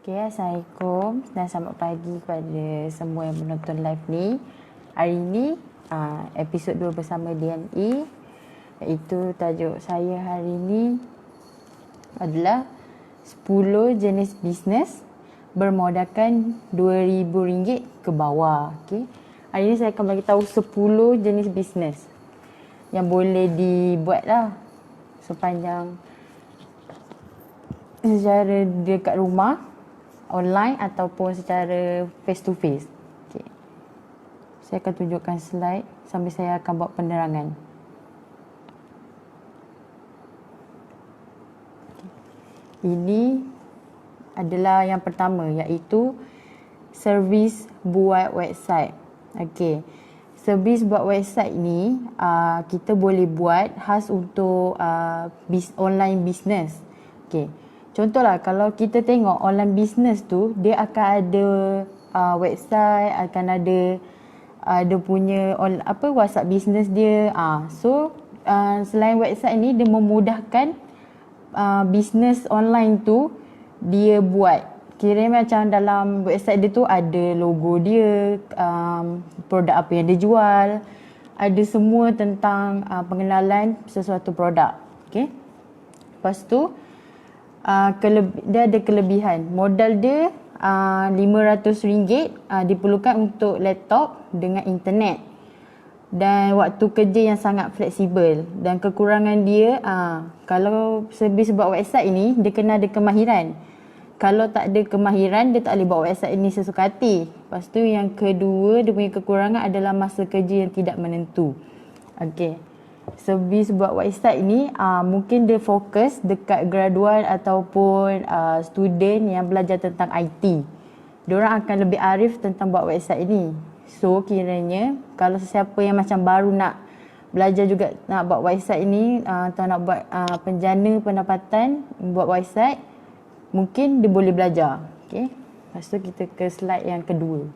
Okay, Assalamualaikum dan selamat pagi kepada semua yang menonton live ni. Hari ni episod 2 bersama DNE, iaitu tajuk saya hari ni adalah 10 jenis bisnes bermodalkan RM2,000 ke bawah. Okay. Hari ni saya akan bagi tahu 10 jenis bisnes yang boleh dibuat lah sepanjang secara dekat rumah, online ataupun secara face to face. Okay. Saya akan tunjukkan slide sambil saya akan buat penerangan. Okay. Ini adalah yang pertama, iaitu servis buat website. Okey. Servis buat website ni kita boleh buat khas untuk online business. Okey. Contohlah kalau kita tengok online business tu, dia akan ada website, akan ada punya WhatsApp business dia. So selain website ni, dia memudahkan business online tu dia buat. Kira macam dalam website dia tu ada logo dia, produk apa yang dia jual, ada semua tentang pengenalan sesuatu produk. Okay. Lepas tu dia ada kelebihan. Modal dia RM500 diperlukan untuk laptop dengan internet dan waktu kerja yang sangat fleksibel. Dan kekurangan dia kalau servis buat website ini, dia kena ada kemahiran. Kalau tak ada kemahiran, dia tak boleh buat website ini sesuka hati. Lepas tu yang kedua, dia punya kekurangan adalah masa kerja yang tidak menentu. Okey. Servis buat website ni mungkin dia fokus dekat graduan ataupun student yang belajar tentang IT. Diorang akan lebih arif tentang buat website ni. So kiranya kalau sesiapa yang macam baru nak belajar juga nak buat website ni atau nak buat penjana pendapatan buat website, mungkin dia boleh belajar. Okay. Lepas tu kita ke slide yang kedua.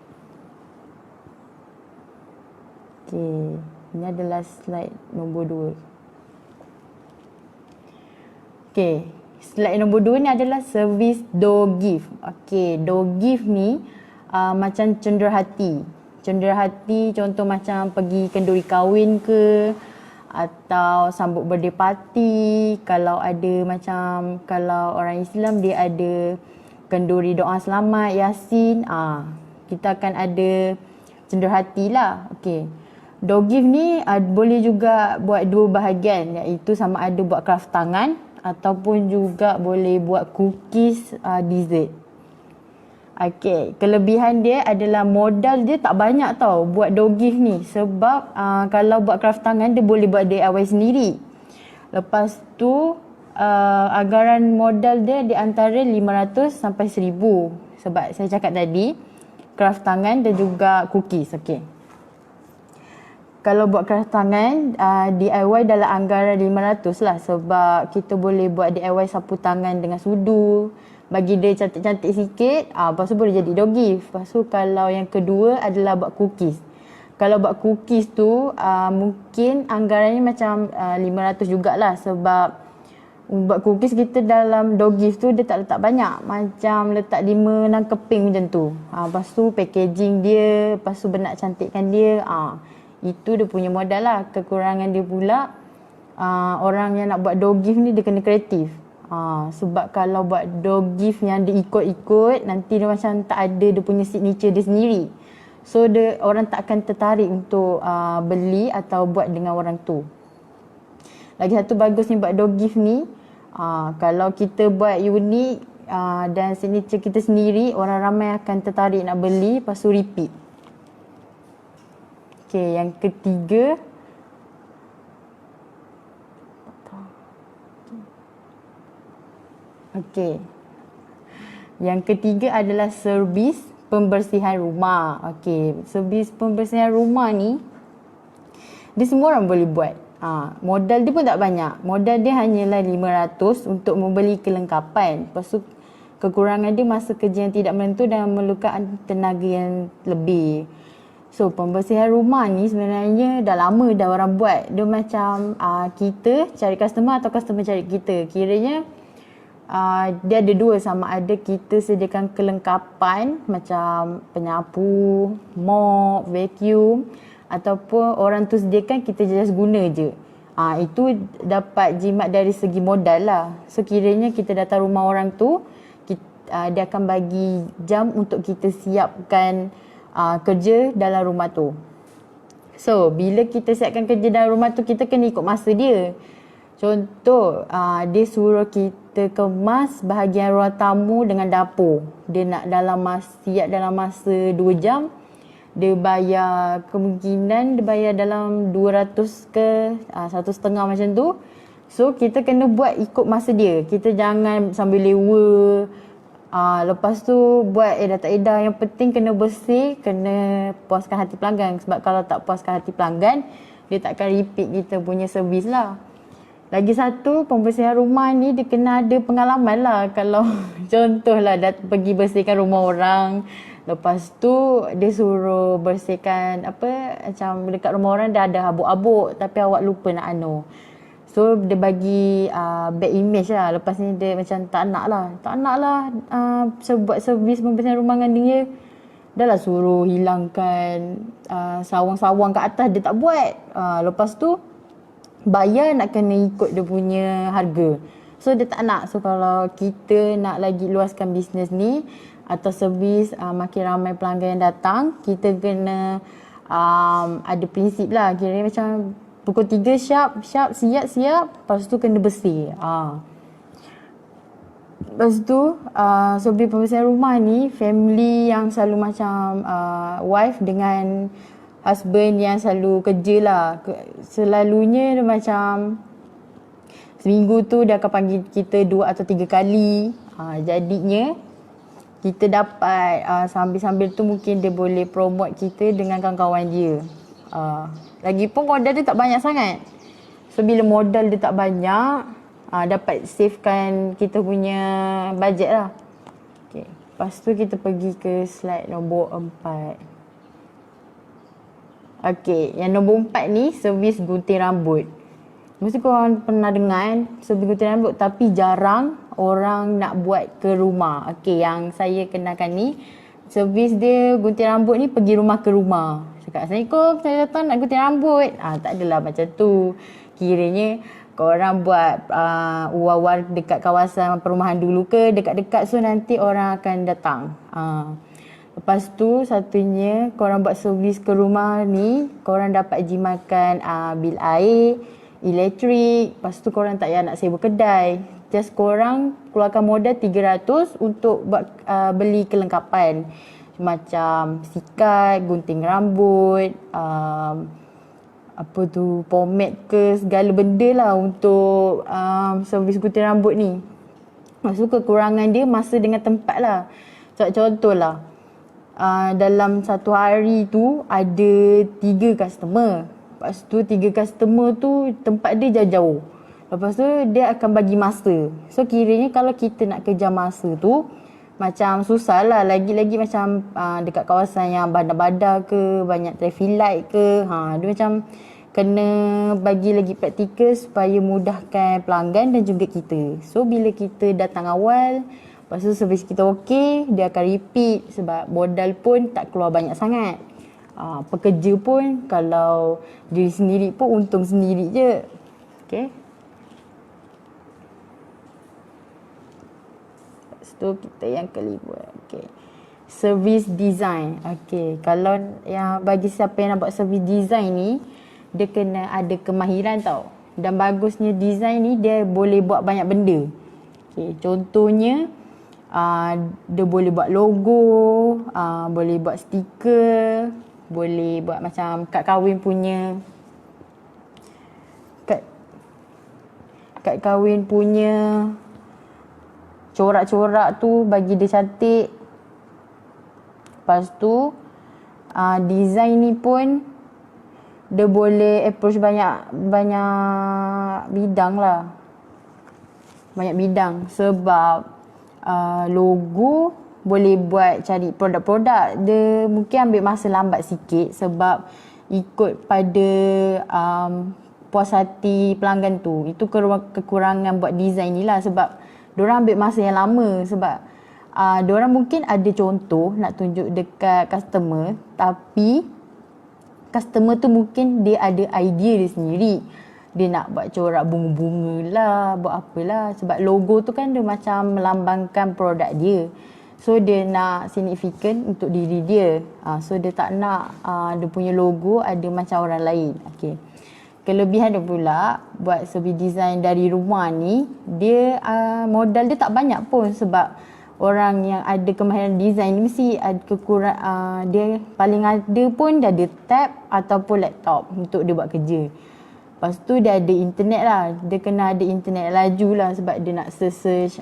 Okay. Ini adalah slide nombor 2. Okay. Slide nombor 2 ni adalah servis DoorGift. Okay. DoorGift ni macam cenderahati. Cenderahati contoh macam pergi kenduri kahwin ke, atau sambut birthday party. Kalau ada macam, kalau orang Islam dia ada kenduri doa selamat, Yasin. Kita akan ada cenderahati lah. Okay. DoorGift ni boleh juga buat dua bahagian, iaitu sama ada buat craft tangan ataupun juga boleh buat cookies dessert. Okay, kelebihan dia adalah modal dia tak banyak tau buat DoorGift ni, sebab kalau buat craft tangan dia boleh buat DIY sendiri. Lepas tu anggaran modal dia di antara 500 sampai 1000, sebab saya cakap tadi craft tangan dan juga cookies. Okay. Kalau buat craft tangan, DIY dalam anggaran 500 lah, sebab kita boleh buat DIY sapu tangan dengan sudu, bagi dia cantik-cantik sikit, lepas tu boleh jadi DoorGift. Lepas tu kalau yang kedua adalah buat cookies. Kalau buat cookies tu, mungkin anggarannya macam 500 jugalah, sebab buat cookies kita dalam DoorGift tu dia tak letak banyak, macam letak 5-6 keping macam tu. Lepas tu packaging dia, lepas tu nak cantikkan dia. Itu dia punya modal lah. Kekurangan dia pula, orang yang nak buat DoorGift ni dia kena kreatif. Sebab kalau buat DoorGift yang dia ikut-ikut, nanti dia macam tak ada dia punya signature dia sendiri. So orang tak akan tertarik untuk beli atau buat dengan orang tu. Lagi satu bagus ni buat DoorGift ni, kalau kita buat unik dan signature kita sendiri, orang ramai akan tertarik nak beli, lepas tu repeat. Okay, yang ketiga. Okay. Yang ketiga adalah servis pembersihan rumah. Okay, servis pembersihan rumah ni, dia semua orang boleh buat. Modal dia pun tak banyak. Modal dia hanyalah 500 untuk membeli kelengkapan. Lepas tu kekurangan dia masa kerja yang tidak menentu dan memerlukan tenaga yang lebih. So pembersihan rumah ni sebenarnya dah lama dah orang buat. Dia macam kita cari customer atau customer cari kita. Kiranya dia ada dua, sama ada kita sediakan kelengkapan macam penyapu, mop, vacuum, ataupun orang tu sediakan kita just guna je. Itu dapat jimat dari segi modal lah. So kiranya kita datang rumah orang tu, dia akan bagi jam untuk kita siapkan kerja dalam rumah tu. So bila kita siapkan kerja dalam rumah tu, kita kena ikut masa dia. Contoh, dia suruh kita kemas bahagian ruang tamu dengan dapur. Dia nak siap dalam masa 2 jam. Dia bayar, kemungkinan dia bayar dalam 200 ke 1,5 macam tu. So kita kena buat ikut masa dia. Kita jangan sambil lewa. Lepas tu buat dah tak edah. Yang penting kena bersih, kena puaskan hati pelanggan. Sebab kalau tak puaskan hati pelanggan, dia takkan repeat kita punya servis lah. Lagi satu, pembersihan rumah ni dia kena ada pengalaman lah. Kalau contohlah pergi bersihkan rumah orang, lepas tu dia suruh bersihkan macam dekat rumah orang dah ada habuk-habuk tapi awak lupa nak So dia bagi bad image lah. Lepas ni dia macam tak nak lah buat servis pembersihan rumah dengan dia. Dah lah suruh hilangkan sawang-sawang kat atas, dia tak buat. Lepas tu bayar nak kena ikut dia punya harga. So dia tak nak. So kalau kita nak lagi luaskan bisnes ni atau servis makin ramai pelanggan yang datang, kita kena ada prinsip lah. Kira macam pukul 3 siap, lepas tu kena bersih. Lepas tu servis pembersihan rumah ni, family yang selalu macam wife dengan husband yang selalu kerja lah. Selalunya dia macam seminggu tu dia akan panggil kita 2 atau 3 kali. Jadinya kita dapat sambil-sambil tu mungkin dia boleh promote kita dengan kawan-kawan dia. Lagipun modal dia tak banyak sangat. So bila modal dia tak banyak, dapat savekan kita punya bajet lah. Okay. Lepas tu kita pergi ke slide nombor 4. Okey, yang nombor 4 ni servis gunting rambut. Mesti korang pernah dengar kan servis gunting rambut, tapi jarang orang nak buat ke rumah. Okey, yang saya kenalkan ni, servis dia gunting rambut ni pergi rumah ke rumah. Cakap, "Assalamualaikum, saya datang nak gunting rambut." Tak adalah macam tu. Kiranya korang buat war-war dekat kawasan perumahan dulu ke, dekat-dekat, so nanti orang akan datang. Lepas tu satunya, korang buat servis ke rumah ni, korang dapat jimatkan bil air, elektrik. Lepas tu korang tak payah nak sewa kedai. Just korang keluarkan modal 300 untuk buat beli kelengkapan. Macam sikat, gunting rambut, pomade ke, segala benda lah untuk servis gunting rambut ni. Maksud kekurangan dia masa dengan tempat lah. Contoh lah, dalam satu hari tu ada 3 customer. Lepas tu 3 customer tu tempat dia jauh-jauh. Lepas tu dia akan bagi masa. So kiranya kalau kita nak kejar masa tu macam susah lah. Lagi-lagi macam dekat kawasan yang bandar-bandar ke, banyak traffic light ke, dia macam kena bagi lagi praktikal supaya mudahkan pelanggan dan juga kita. So bila kita datang awal, lepas tu servis kita okey, dia akan repeat sebab modal pun tak keluar banyak sangat. Pekerja pun kalau diri sendiri pun untung sendiri je. Okey. Lepas tu kita yang kelima. Okey. Service design. Okey, kalau yang bagi siapa yang nak buat service design ni, dia kena ada kemahiran tau. Dan bagusnya design ni dia boleh buat banyak benda. Okey, contohnya dia boleh buat logo, boleh buat stiker, boleh buat macam kad kahwin punya kad kahwin punya corak-corak tu bagi dia cantik. Lepas tu design ni pun dia boleh approach banyak bidang lah. Banyak bidang sebab logo boleh buat cari produk-produk. Dia mungkin ambil masa lambat sikit sebab ikut pada puas hati pelanggan tu. Itu kekurangan buat design ni lah, sebab Diorang ambil masa yang lama sebab diorang mungkin ada contoh nak tunjuk dekat customer, tapi customer tu mungkin dia ada idea dia sendiri. Dia nak buat corak bunga-bunga lah, buat apalah. Sebab logo tu kan dia macam melambangkan produk dia. So dia nak signifikan untuk diri dia. So dia tak nak dia punya logo ada macam orang lain. Okay. Kelebihan dia pula buat service design dari rumah ni, dia modal dia tak banyak pun sebab orang yang ada kemahiran design ni mesti ada kekurangan, dia paling ada pun dia ada tab ataupun laptop untuk dia buat kerja. Lepas tu dia ada internet lah, dia kena ada internet laju lah sebab dia nak search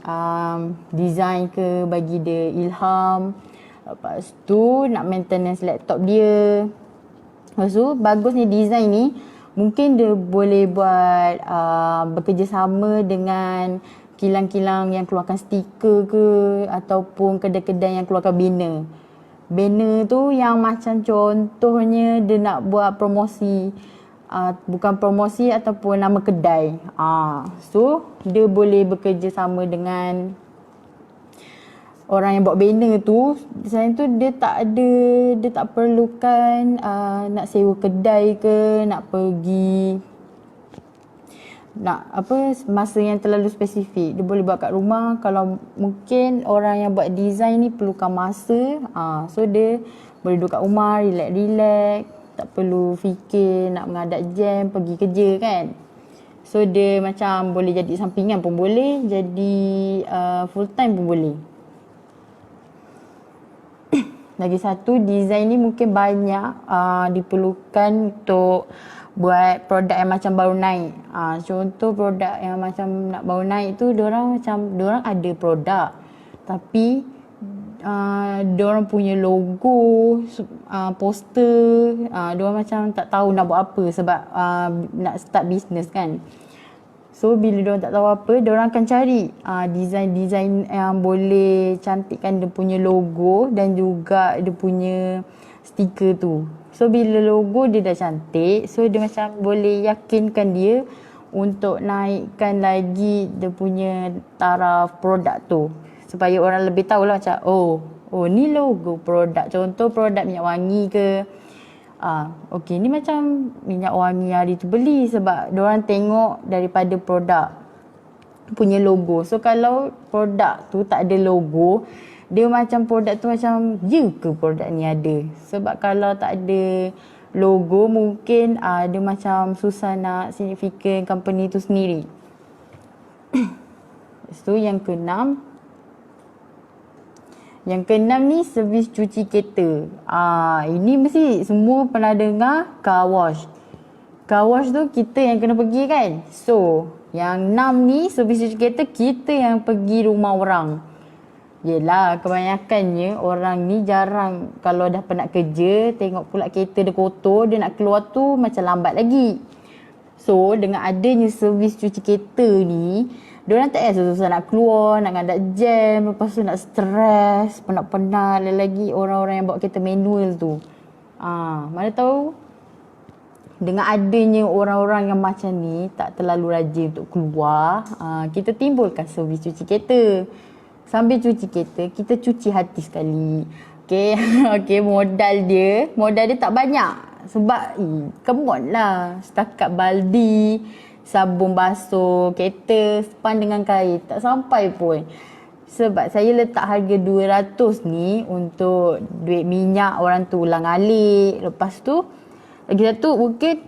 design ke bagi dia ilham. Lepas tu nak maintenance laptop dia. Lepas tu bagusnya design ni, mungkin dia boleh buat bekerjasama dengan kilang-kilang yang keluarkan stiker ke ataupun kedai-kedai yang keluarkan banner. Banner tu yang macam contohnya dia nak buat promosi, bukan promosi ataupun nama kedai. So dia boleh bekerjasama dengan orang yang buat banner tu. Selain tu dia tak perlukan nak sewa kedai ke, nak pergi masa yang terlalu spesifik. Dia boleh buat kat rumah. Kalau mungkin orang yang buat design ni perlukan masa, so dia boleh duduk kat rumah relax, tak perlu fikir nak menghadap jam pergi kerja kan. So dia macam boleh jadi sampingan pun boleh, jadi full time pun boleh. Lagi satu, design ni mungkin banyak diperlukan untuk buat produk yang macam baru naik. Contoh produk yang macam nak baru naik tu, diorang ada produk tapi diorang punya logo, poster, diorang macam tak tahu nak buat apa sebab nak start business kan. So bila diorang tak tahu apa, diorang akan cari design-design yang boleh cantikkan dia punya logo dan juga dia punya stiker tu. So bila logo dia dah cantik, so dia macam boleh yakinkan dia untuk naikkan lagi dia punya taraf produk tu. Supaya orang lebih tahulah macam, oh ni logo produk. Contoh produk minyak wangi ke. Okay, ni macam minyak wangi hari tu beli sebab diorang tengok daripada produk punya logo. So kalau produk tu tak ada logo, dia macam produk tu macam ke produk ni ada. Sebab kalau tak ada logo mungkin dia macam susah nak signifikan company tu sendiri. So yang keenam ni servis cuci kereta. Ini mesti semua pernah dengar car wash. Car wash tu kita yang kena pergi kan. So yang 6 ni servis cuci kereta kita yang pergi rumah orang. Yelah, kebanyakannya orang ni jarang kalau dah penat kerja, tengok pula kereta dia kotor, dia nak keluar tu macam lambat lagi. So, dengan adanya servis cuci kereta ni, diorang tak payah susah nak keluar, nak ngadak jam, lepas tu nak stres, penat-penat lagi orang-orang yang bawa kereta manual tu. Mana tahu dengan adanya orang-orang yang macam ni tak terlalu rajin untuk keluar, kita timbulkan servis cuci kereta. Sambil cuci kereta, kita cuci hati sekali. Okay, okay, modal dia tak banyak. Sebab, come on lah. Setakat baldi, sabun basuh kereta, span dengan kain. Tak sampai pun. Sebab saya letak harga 200 ni untuk duit minyak orang tu ulang alik. Lepas tu, lagi satu mungkin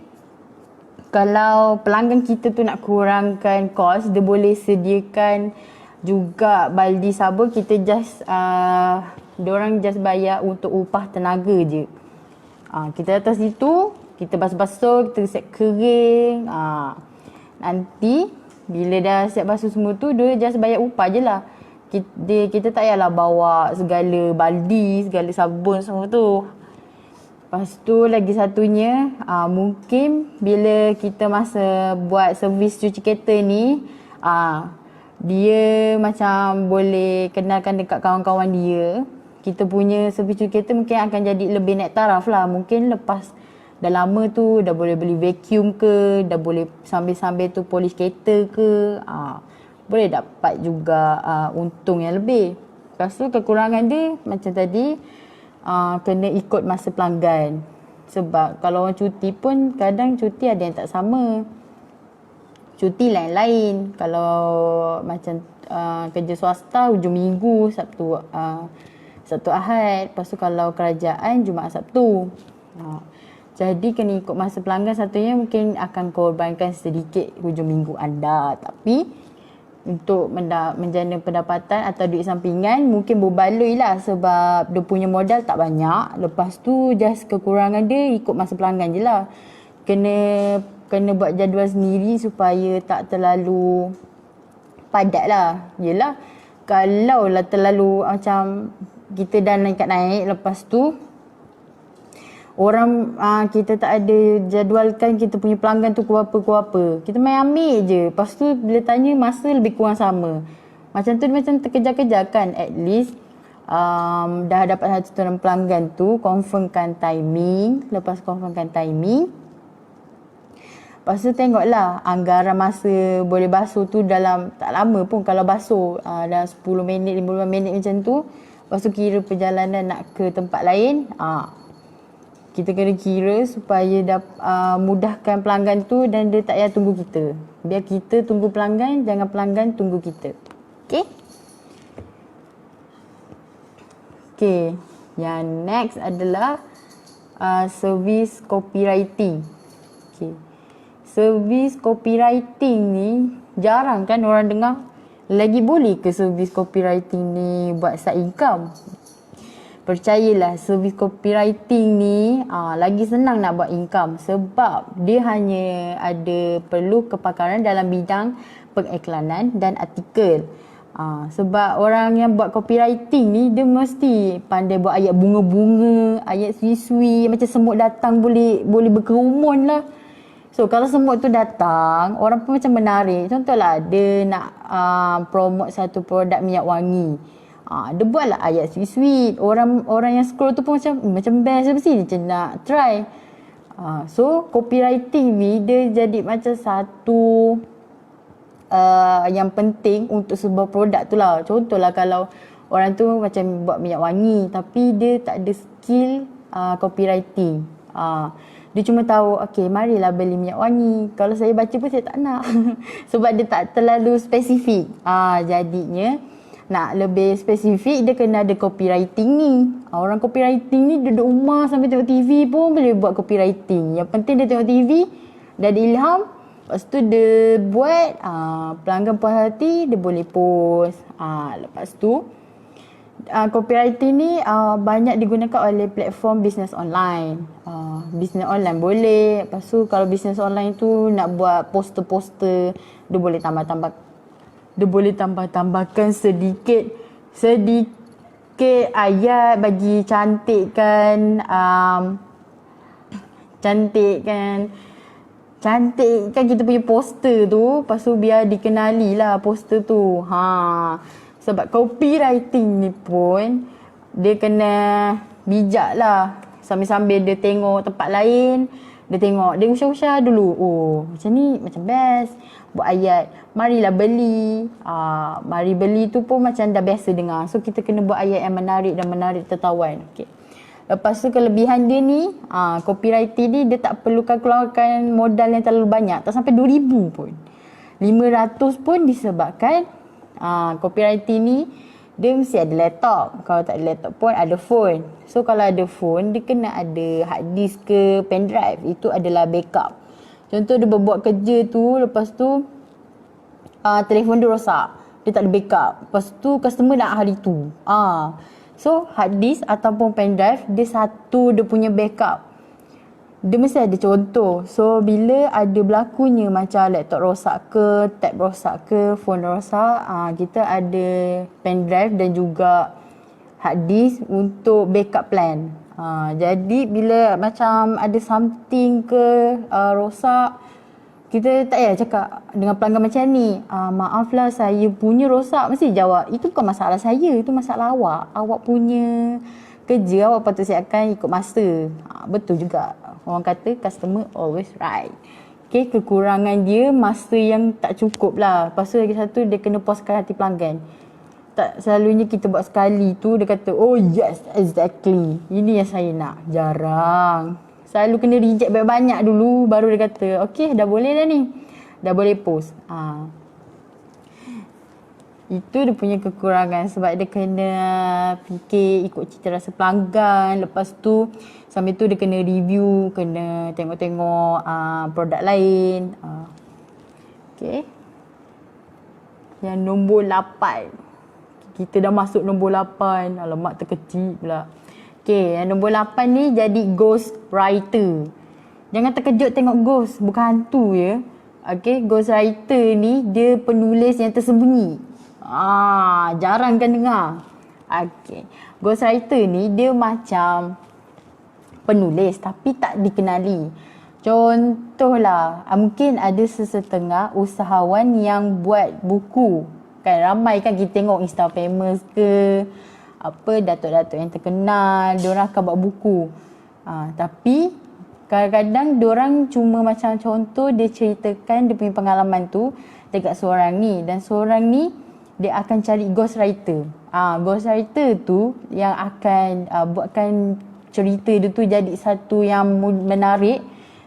kalau pelanggan kita tu nak kurangkan kos, dia boleh sediakan juga baldi sabun. Kita just diorang just bayar untuk upah tenaga je. Kita datang situ, kita basuh-basuh, kita set kering. Nanti bila dah siap basuh semua tu, dia just bayar upah je lah. Kita tak payahlah bawa segala baldi, segala sabun semua tu. Lepas tu lagi satunya, mungkin bila kita masa buat servis cuci kereta ni, dia macam boleh kenalkan dekat kawan-kawan dia. Kita punya servis cuci kereta mungkin akan jadi lebih naik taraf lah. Mungkin lepas dah lama tu dah boleh beli vacuum ke, dah boleh sambil-sambil tu polish kereta ke. boleh dapat juga untung yang lebih. Lepas tu kekurangan dia macam tadi, kena ikut masa pelanggan. Sebab kalau orang cuti pun kadang cuti ada yang tak sama. Cuti lain-lain. Kalau macam kerja swasta hujung minggu, Sabtu Ahad. Lepas tu kalau kerajaan Jumaat Sabtu. Jadi kena ikut masa pelanggan. Satunya mungkin akan korbankan sedikit hujung minggu anda. Tapi untuk menjana pendapatan atau duit sampingan mungkin berbaloi lah sebab dia punya modal tak banyak. Lepas tu just kekurangan dia ikut masa pelanggan je lah. Kena buat jadual sendiri supaya tak terlalu padat lah. Yelah, kalau lah terlalu macam kita dah naik, lepas tu orang kita tak ada jadualkan kita punya pelanggan tu apa. Kita main ambil je. Lepas tu bila tanya masa lebih kurang sama. Macam tu macam terkejar-kejar kan. At least dah dapat satu orang pelanggan tu, confirmkan timing. Lepas confirmkan timing, lepas tu tengoklah anggaran masa boleh basuh tu dalam tak lama pun. Kalau basuh dalam 10 minit, 15 minit macam tu. Lepas tu kira perjalanan nak ke tempat lain. Kita kena kira supaya mudahkan pelanggan tu dan dia tak payah tunggu kita. Biar kita tunggu pelanggan, jangan pelanggan tunggu kita. Okay? Okay. Yang next adalah service copywriting. Okay. Service copywriting ni jarang kan orang dengar. Lagi boleh ke service copywriting ni buat side income? Percayalah, service copywriting ni lagi senang nak buat income sebab dia hanya ada perlu kepakaran dalam bidang pengiklanan dan artikel. Sebab orang yang buat copywriting ni dia mesti pandai buat ayat bunga-bunga, ayat sui-sui, macam semut datang boleh berkerumun lah. So kalau semut tu datang, orang pun macam menarik. Contohlah dia nak promote satu produk minyak wangi. Dia buatlah ayat sweet-sweet. Orang yang scroll tu pun macam best mesti dia nak try. So copywriting ni dia jadi macam satu yang penting untuk sebuah produk tu lah. Contohlah kalau orang tu macam buat minyak wangi tapi dia tak ada skill copywriting. Dia cuma tahu, okay, marilah beli minyak wangi. Kalau saya baca pun saya tak nak. Sebab dia tak terlalu spesifik. Jadinya nak lebih spesifik, dia kena ada copywriting ni. Orang copywriting ni duduk rumah sambil tengok TV pun boleh buat copywriting. Yang penting dia tengok TV, dah ada ilham. Lepas tu dia buat, pelanggan puas hati, dia boleh post. Lepas tu, copywriting ni banyak digunakan oleh platform bisnes online. Bisnes online boleh. Lepas tu kalau bisnes online tu nak buat poster-poster, dia boleh tambahkan sedikit ayat bagi cantikkan kita punya poster tu. Lepas tu biar dikenali lah poster tu. Sebab copywriting ni pun dia kena bijak lah. Sambil-sambil dia tengok tempat lain, dia usah-usah dulu. Macam ni macam best. Buat ayat, marilah beli. Mari beli tu pun macam dah biasa dengar. So kita kena buat ayat yang menarik dan menarik tertawan. Okay. Lepas tu kelebihan dia ni, copywriting ni dia tak perlukan keluarkan modal yang terlalu banyak. Tak sampai 2,000 pun. 500 pun disebabkan copywriting ni dia mesti ada laptop. Kalau tak ada laptop pun ada phone. So kalau ada phone, dia kena ada hard disk ke pen drive. Itu adalah backup. Contoh dia berbuat kerja tu, lepas tu telefon dia rosak. Dia tak ada backup. Lepas tu customer nak hari tu. So hard disk ataupun pen drive, dia satu dia punya backup. Dia mesti ada contoh. So bila ada berlakunya macam laptop rosak ke, tab rosak ke, phone rosak, kita ada pen drive dan juga hard disk untuk backup plan. Jadi bila macam ada something ke rosak, kita tak payah cakap dengan pelanggan macam ni, maaflah saya punya rosak. Mesti jawab, itu bukan masalah saya, itu masalah awak. Awak punya kerja, awak patut siapkan ikut masa. Betul juga. Orang kata customer always right. Okay, kekurangan dia masa yang tak cukup lah. Lepas tu lagi satu, dia kena puaskan hati pelanggan. Tak selalunya kita buat sekali tu, dia kata, oh yes, exactly. Ini yang saya nak. Jarang. Selalu kena reject banyak-banyak dulu, baru dia kata, okay, dah boleh dah ni. Dah boleh post. Itu dia punya kekurangan sebab dia kena fikir ikut cita rasa pelanggan. Lepas tu sambil tu dia kena review, kena tengok-tengok produk lain. Okay. Yang nombor 8. Kita dah masuk nombor 8. Alamak, terkecil pula. Okay, yang nombor 8 ni jadi ghost writer. Jangan terkejut tengok ghost, bukan hantu ya. Okay, ghost writer ni dia penulis yang tersembunyi. Jarang kan dengar. Okay, ghost writer ni dia macam penulis tapi tak dikenali. Contohlah, mungkin ada sesetengah usahawan yang buat buku. Kan ramai kan kita tengok Insta famous ke, apa datuk-datuk yang terkenal, diorang akan buat buku. Tapi kadang-kadang diorang cuma macam contoh dia ceritakan dia punya pengalaman tu dekat seorang ni, dan seorang ni dia akan cari ghostwriter. Ghostwriter tu yang akan buatkan cerita dia tu jadi satu yang menarik.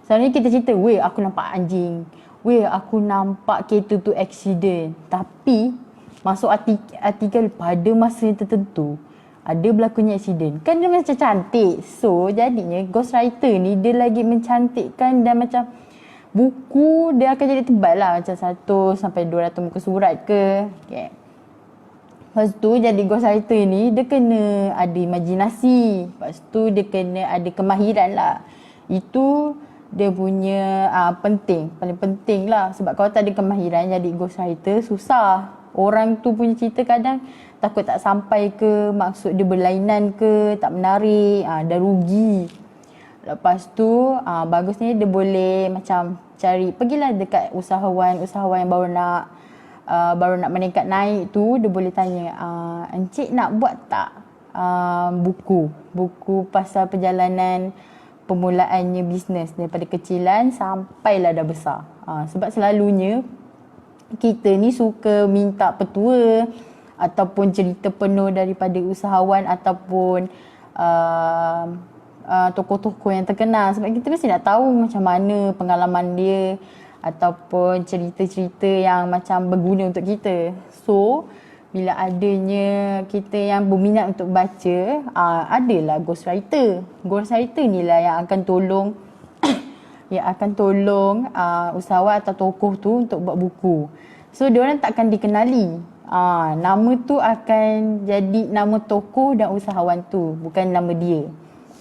Selalunya kita cerita, weh aku nampak anjing, weh aku nampak kereta tu accident. Tapi masuk artikel pada masa yang tertentu ada berlakunya accident. Kan dia macam cantik. So jadinya ghostwriter ni dia lagi mencantikkan dan macam buku dia akan jadi tebal lah. Macam 1 sampai 200 muka surat ke. Okay. Lepas tu jadi ghostwriter ni dia kena ada imajinasi. Lepas tu dia kena ada kemahiran lah. Itu dia punya penting. Paling penting lah. Sebab kalau tak ada kemahiran jadi ghostwriter susah. Orang tu punya cerita kadang takut tak sampai ke, maksud dia berlainan ke, tak menarik, dah rugi. Lepas tu bagusnya dia boleh macam pergilah dekat usahawan yang baru nak meningkat naik tu, dia boleh tanya, encik nak buat tak buku pasal perjalanan permulaannya bisnes daripada kecilan sampailah dah besar. Sebab selalunya kita ni suka minta petua ataupun cerita penuh daripada usahawan ataupun tokoh-tokoh yang terkenal, sebab kita mesti nak tahu macam mana pengalaman dia ataupun cerita-cerita yang macam berguna untuk kita. So bila adanya kita yang berminat untuk baca, adalah ghostwriter. Ghostwriter ni lah yang akan tolong usahawan atau tokoh tu untuk buat buku. So diorang takkan dikenali. Nama tu akan jadi nama tokoh dan usahawan tu, bukan nama dia.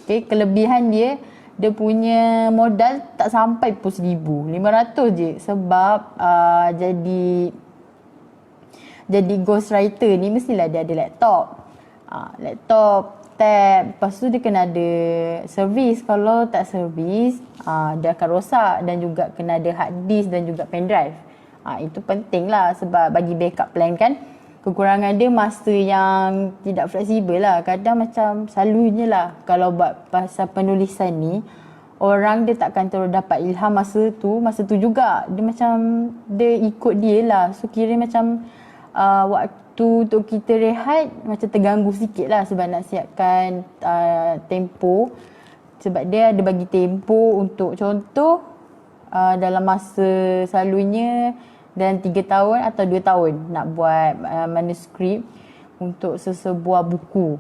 Okay, kelebihan dia punya modal tak sampai pun 1,500 je. Sebab jadi ghostwriter ni mestilah dia ada laptop. Tab. Lepas tu dia kena ada servis. Kalau tak servis, dia akan rosak. Dan juga kena ada hard disk dan juga pendrive. Itu penting lah sebab bagi backup plan kan. Kekurangan dia masa yang tidak fleksibel lah. Kadang macam selalunya lah kalau buat pasal penulisan ni, orang dia takkan terus dapat ilham masa tu juga. Dia macam, dia ikut dia lah. So kira macam waktu untuk kita rehat macam terganggu sikit lah sebab nak siapkan tempo. Sebab dia ada bagi tempo untuk contoh dalam masa selalunya dalam 3 tahun atau 2 tahun nak buat manuskrip untuk sesebuah buku.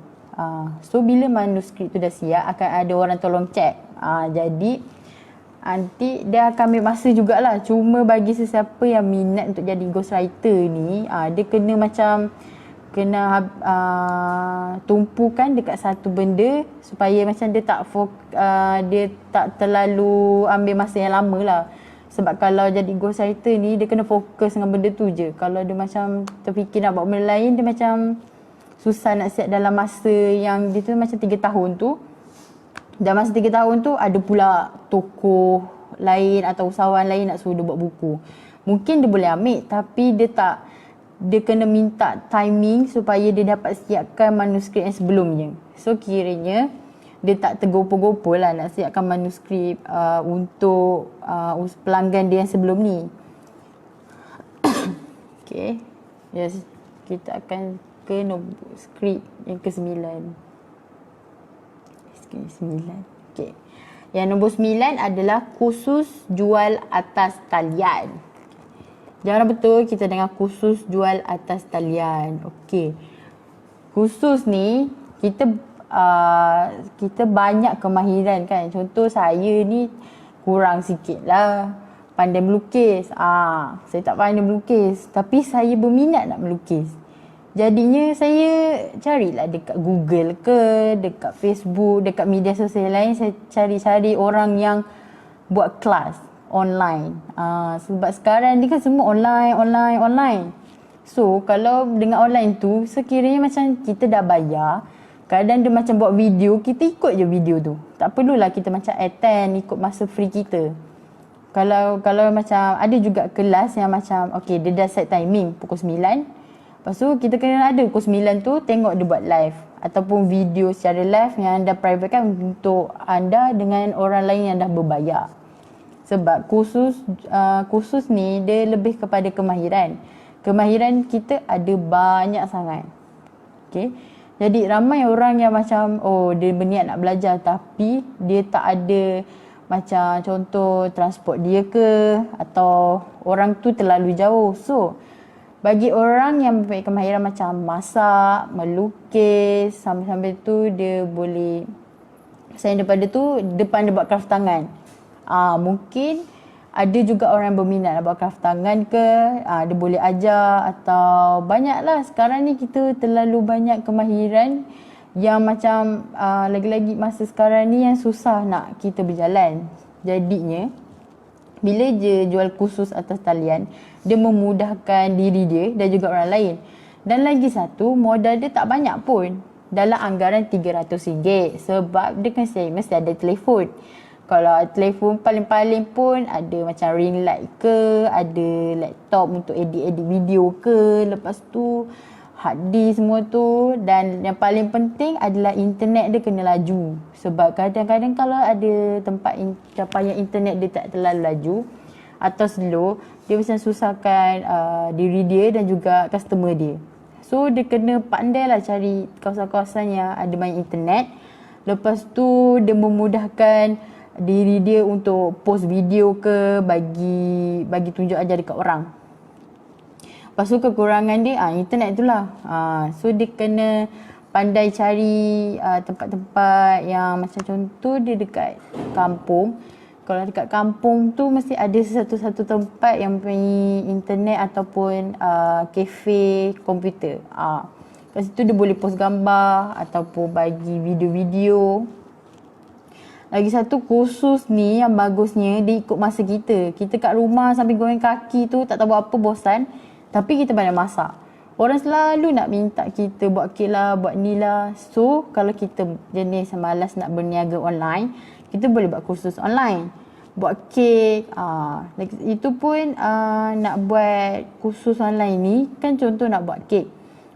So bila manuskrip tu dah siap akan ada orang tolong check. Jadi nanti dia akan ambil masa jugalah. Cuma bagi sesiapa yang minat untuk jadi ghostwriter ni, dia kena macam tumpukan dekat satu benda supaya macam dia tak terlalu ambil masa yang lama lah. Sebab kalau jadi ghostwriter ni dia kena fokus dengan benda tu je. Kalau dia macam terfikir nak buat benda lain, dia macam susah nak siap dalam masa yang dia tu macam 3 tahun tu. Dalam masa 3 tahun tu ada pula tokoh lain atau usahawan lain nak suruh dia buat buku. Mungkin dia boleh ambil tapi dia kena minta timing supaya dia dapat siapkan manuskrip yang sebelumnya. So kiranya dia tak tergopoh-gopoh lah nak siapkan manuskrip untuk pelanggan dia yang sebelum ni. Okay. Yes. Kita akan ke nombor skrip yang ke-9. Skrip 9. Okay. Yang nombor 9 adalah khusus jual atas talian. Jangan betul kita dengar khusus jual atas talian. Okay. Khusus ni kita banyak kemahiran kan. Contoh saya ni kurang sikit lah pandai melukis. Saya tak pandai melukis, tapi saya berminat nak melukis. Jadinya saya carilah dekat Google ke, dekat Facebook, dekat media sosial lain, saya cari-cari orang yang buat kelas online. Sebab sekarang ni kan semua online. So kalau dengan online tu, sekiranya macam kita dah bayar, kadang dia macam buat video, kita ikut je video tu. Tak perlulah kita macam attend ikut masa free kita. Kalau macam ada juga kelas yang macam okay, dia dah set timing pukul 9. Lepas tu kita kena ada pukul 9 tu tengok dia buat live ataupun video secara live yang anda private kan untuk anda dengan orang lain yang dah berbayar. Sebab khusus ni dia lebih kepada kemahiran. Kemahiran kita ada banyak sangat. Okay. Jadi ramai orang yang macam dia berniat nak belajar tapi dia tak ada macam contoh transport dia ke atau orang tu terlalu jauh. So bagi orang yang mempunyai kemahiran macam masak, melukis, sambil-sambil tu dia boleh selain daripada tu depan dia buat craft tangan. Mungkin ada juga orang yang berminat nak buat craft tangan ke, dia boleh ajar atau banyaklah sekarang ni kita terlalu banyak kemahiran yang macam lagi-lagi masa sekarang ni yang susah nak kita berjalan. Jadinya bila je jual khusus atas talian, dia memudahkan diri dia dan juga orang lain. Dan lagi satu, modal dia tak banyak pun. Dalam anggaran RM300 sebab dia kan mesti ada telefon. Kalau telefon paling-paling pun ada macam ring light ke, ada laptop untuk edit-edit video ke, lepas tu hard disk semua tu, dan yang paling penting adalah internet dia kena laju. Sebab kadang-kadang kalau ada tempat yang internet dia tak terlalu laju atau slow, dia macam susahkan diri dia dan juga customer dia. So dia kena pandai lah cari kawasan-kawasan yang ada main internet. Lepas tu dia memudahkan diri dia untuk post video ke, bagi tunjuk ajar dekat orang. Lepas tu kekurangan dia internet tu lah. So dia kena pandai cari tempat-tempat yang macam contoh dia dekat kampung. Kalau dekat kampung tu mesti ada satu tempat yang mempunyai internet ataupun kafe komputer. Kat situ dia boleh post gambar ataupun bagi video-video. Lagi satu khusus ni yang bagusnya dia ikut masa kita. Kita kat rumah sambil goreng kaki tu tak tahu buat apa, bosan. Tapi kita pandai masak. Orang selalu nak minta kita buat kek lah, buat ni lah. So kalau kita jenis malas nak berniaga online, kita boleh buat kursus online. Buat kek. Itu pun nak buat kursus online ni kan contoh nak buat kek.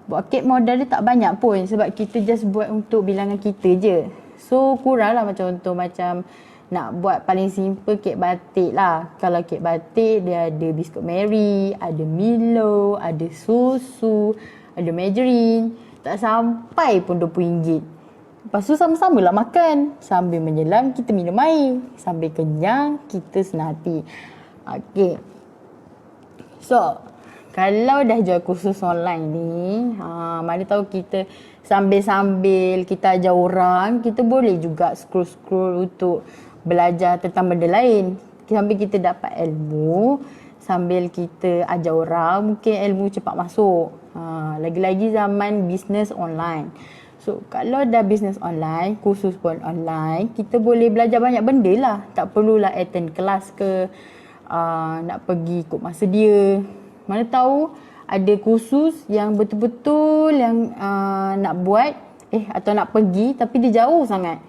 Buat kek modal dia tak banyak pun sebab kita just buat untuk bilangan kita je. So kurang lah contoh macam nak buat paling simple kek batik lah. Kalau kek batik dia ada biskut Mary, ada Milo, ada susu, ada margarine. Tak sampai pun RM20. Lepas tu sama-sama lah makan. Sambil menyelam kita minum air. Sambil kenyang kita senang hati. Okay. So kalau dah jual kursus online ni, mana tahu kita sambil-sambil kita ajar orang, kita boleh juga scroll-scroll untuk belajar tentang benda lain. Sambil kita dapat ilmu, sambil kita ajar orang, mungkin ilmu cepat masuk. Lagi-lagi zaman bisnes online. So kalau dah bisnes online, kursus pun online, kita boleh belajar banyak benda lah. Tak perlulah attend kelas ke, nak pergi ikut masa dia. Mana tahu ada kursus yang betul-betul yang nak buat atau nak pergi tapi dia jauh sangat.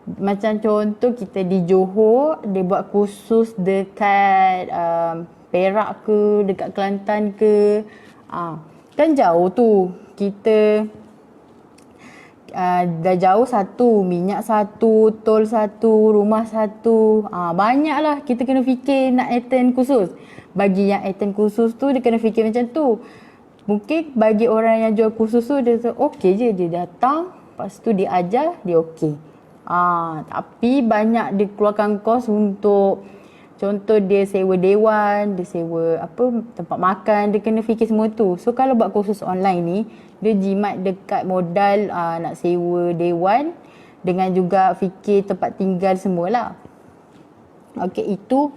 Macam contoh kita di Johor, dia buat kursus dekat Perak ke, dekat Kelantan ke. Kan jauh tu. dah jauh satu, minyak satu, tol satu, rumah satu. Banyaklah kita kena fikir nak attend khusus. Bagi yang attend khusus tu dia kena fikir macam tu. Mungkin bagi orang yang jual khusus tu dia okey je, dia datang, lepas tu dia ajar, dia okey. Tapi banyak dia keluarkan kos untuk, contoh dia sewa dewan, dia sewa tempat makan, dia kena fikir semua tu. So kalau buat kursus online ni, dia jimat dekat modal nak sewa dewan dengan juga fikir tempat tinggal semualah. Okey, itu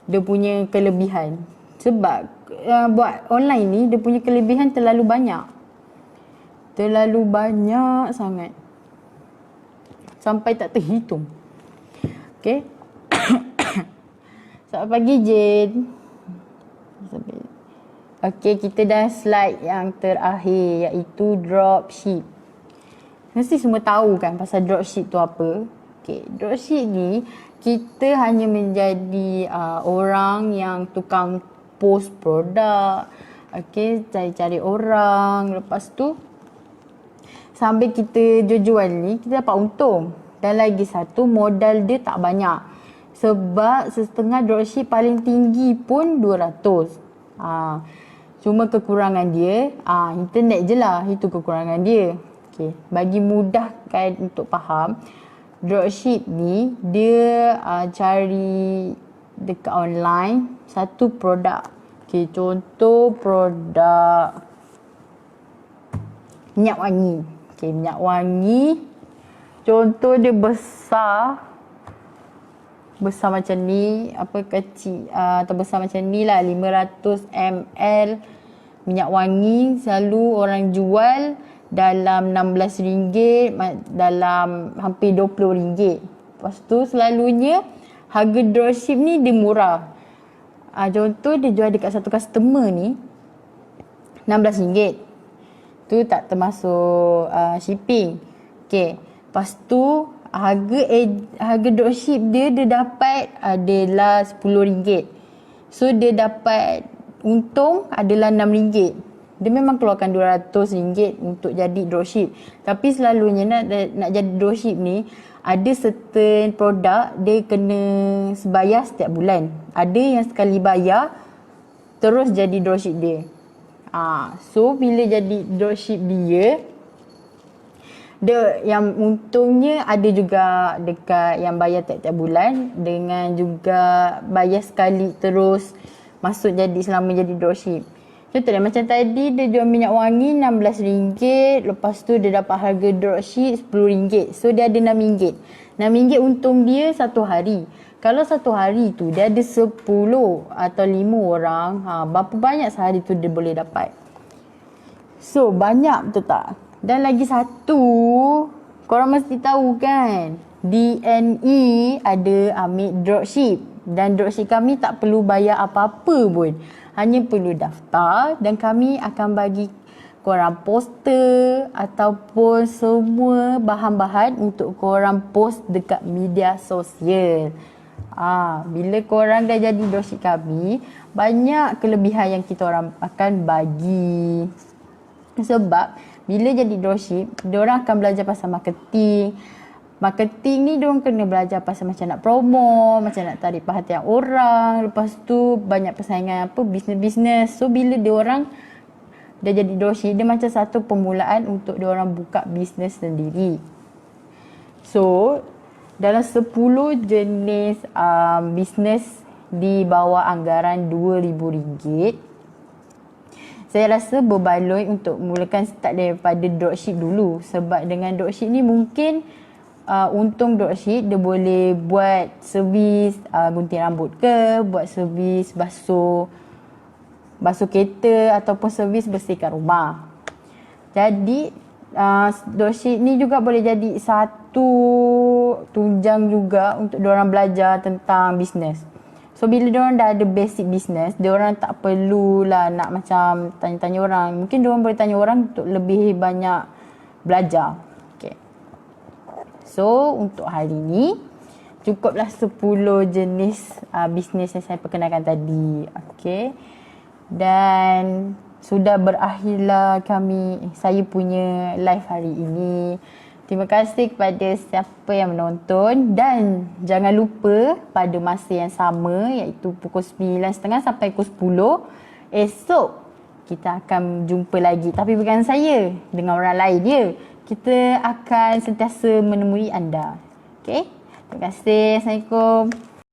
dia punya kelebihan. Sebab buat online ni dia punya kelebihan terlalu banyak. Terlalu banyak sangat. Sampai tak terhitung. Okey. Selamat pagi Jane. Okey, kita dah slide yang terakhir iaitu dropship. Mesti semua tahu kan pasal dropship tu apa. Okey, dropship ni kita hanya menjadi orang yang tukang post produk. Okey, cari-cari orang. Lepas tu sambil kita jual ni kita dapat untung. Dan lagi satu, modal dia tak banyak. Sebab setengah dropship paling tinggi pun 200. Cuma kekurangan dia internet je lah, itu kekurangan dia. Okay. Bagi mudahkan untuk faham, dropship ni dia cari dekat online satu produk. Okay, contoh produk minyak wangi. Okay, minyak wangi contoh dia besar macam ni, kecil atau besar macam ni lah, 500 ml minyak wangi. Selalu orang jual dalam RM16, dalam hampir RM20. Lepas tu selalunya harga dropship ni dia murah. Contoh dia jual dekat satu customer ni RM16. Tu tak termasuk shipping. Okay. Lepas tu harga dropship dia dapat adalah RM10. So dia dapat untung adalah RM6. Dia memang keluarkan RM200 untuk jadi dropship. Tapi selalunya nak jadi dropship ni, ada certain produk dia kena bayar setiap bulan. Ada yang sekali bayar terus jadi dropship dia. So bila jadi dropship dia yang untungnya ada juga dekat yang bayar tiap-tiap bulan, dengan juga bayar sekali terus masuk jadi selama jadi dropship. Contoh dia macam tadi dia jual minyak wangi RM16, lepas tu dia dapat harga dropship RM10. So dia ada RM6. RM6 untung dia satu hari. Kalau satu hari tu dia ada 10 atau 5 orang, berapa banyak sehari tu dia boleh dapat. So banyak betul tak? Dan lagi satu, korang mesti tahu kan, DNE ada ambil dropship. Dan dropship kami tak perlu bayar apa-apa pun. Hanya perlu daftar dan kami akan bagi korang poster ataupun semua bahan-bahan untuk korang post dekat media sosial. Bila korang dah jadi dropship kami, banyak kelebihan yang kita orang akan bagi. Sebab bila jadi dropship, diorang akan belajar pasal marketing. Marketing ni diorang kena belajar pasal macam nak promo, macam nak tarik perhatian orang. Lepas tu banyak persaingan bisnes-bisnes. So bila diorang dah jadi dropship, dia macam satu permulaan untuk diorang buka bisnes sendiri. So dalam 10 jenis bisnes di bawah anggaran RM2,000, saya rasa berbaloi untuk mulakan start daripada dropship dulu. Sebab dengan dropship ni mungkin untung dropship dia boleh buat servis gunting rambut ke, buat servis basuh kereta ataupun servis bersihkan rumah. Jadi dropship ni juga boleh jadi satu tunjang juga untuk diorang belajar tentang bisnes. So bila diorang dah ada basic business, diorang tak perlulah nak macam tanya-tanya orang. Mungkin diorang boleh tanya orang untuk lebih banyak belajar. Okay. So untuk hari ni cukuplah 10 jenis bisnes yang saya perkenalkan tadi. Okay. Dan sudah berakhirlah saya punya live hari ini. Terima kasih kepada siapa yang menonton dan jangan lupa pada masa yang sama iaitu pukul 9.30 sampai pukul 10 esok kita akan jumpa lagi. Tapi bukan saya, dengan orang lain dia. Kita akan sentiasa menemui anda. Okay? Terima kasih. Assalamualaikum.